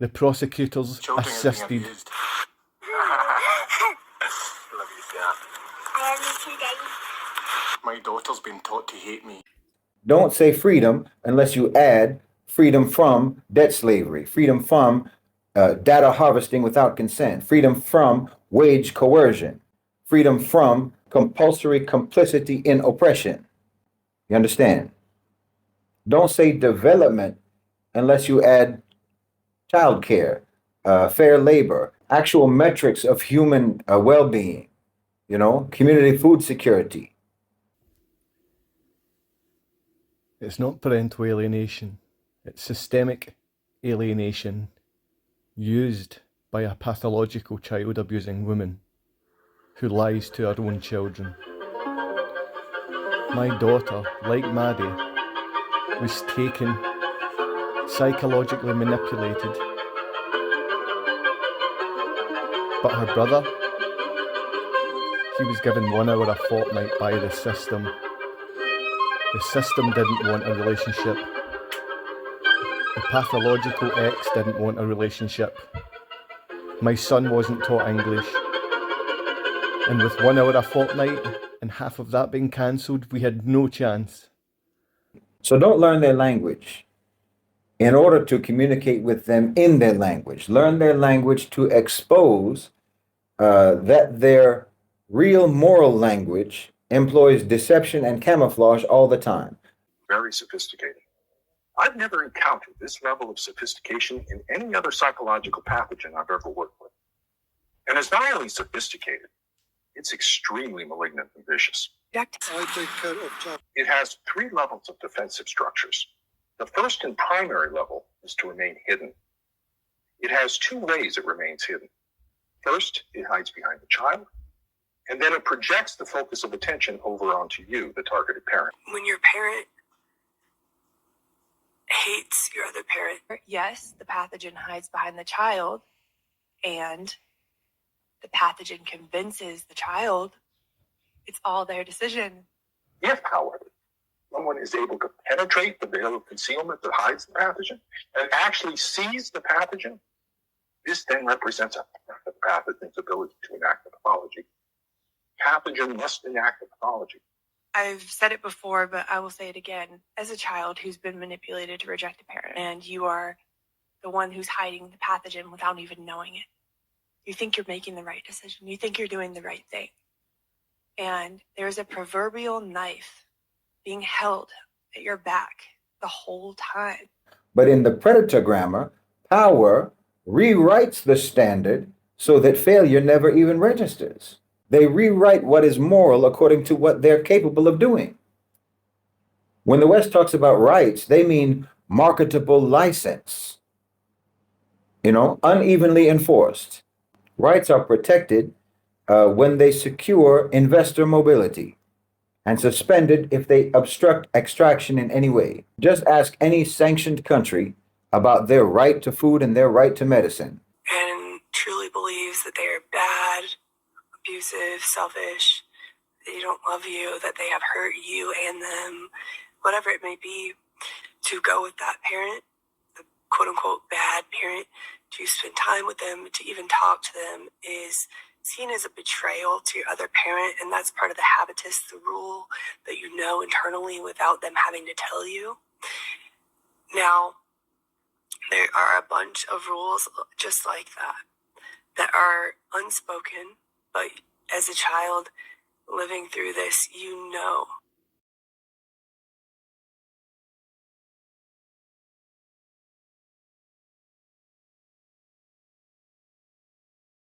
The prosecutors Children assisted. are being abused. Love you, Kat. I love you too, Daddy. My daughter's been taught to hate me. Don't say freedom unless you add freedom from debt slavery, freedom from data harvesting without consent, freedom from wage coercion, freedom from compulsory complicity in oppression. You understand? Don't say development unless you add childcare, fair labor, actual metrics of human well-being, community food security. It's not parental alienation, it's systemic alienation used by a pathological child-abusing woman who lies to her own children. My daughter, like Maddie, was taken, psychologically manipulated, but her brother, he was given 1 hour a fortnight by the system. The system didn't want a relationship. The pathological ex didn't want a relationship. My son wasn't taught English. And with 1 hour a fortnight and half of that being cancelled, we had no chance. So don't learn their language in order to communicate with them in their language. Learn their language to expose that their real moral language employs deception and camouflage all the time. Very sophisticated. I've never encountered this level of sophistication in any other psychological pathogen I've ever worked with. And it's not only sophisticated, it's extremely malignant and vicious. It has 3 levels of defensive structures. The first and primary level is to remain hidden. It has 2 ways it remains hidden. First, it hides behind the child, and then it projects the focus of attention over onto you, the targeted parent. When your parent hates your other parent, yes, the pathogen hides behind the child, and the pathogen convinces the child it's all their decision. If, however, someone is able to penetrate the veil of concealment that hides the pathogen and actually sees the pathogen, this then represents a threat of the pathogen's ability to enact the pathology. Pathogen must enact the pathology. I've said it before, but I will say it again. As a child who's been manipulated to reject a parent, and you are the one who's hiding the pathogen without even knowing it, you think you're making the right decision. You think you're doing the right thing. And there's a proverbial knife being held at your back the whole time. But in the predator grammar, power rewrites the standard so that failure never even registers. They rewrite what is moral according to what they're capable of doing. When the West talks about rights, they mean marketable license, unevenly enforced. Rights are protected when they secure investor mobility and suspended if they obstruct extraction in any way. Just ask any sanctioned country about their right to food and their right to medicine. And truly believes that they are bad, abusive, selfish, they don't love you, that they have hurt you and them, whatever it may be, to go with that parent, the quote-unquote bad parent, to spend time with them, to even talk to them, is seen as a betrayal to your other parent, and that's part of the habitus, the rule that you know internally without them having to tell you. Now, there are a bunch of rules just like that are unspoken, but as a child living through this, you know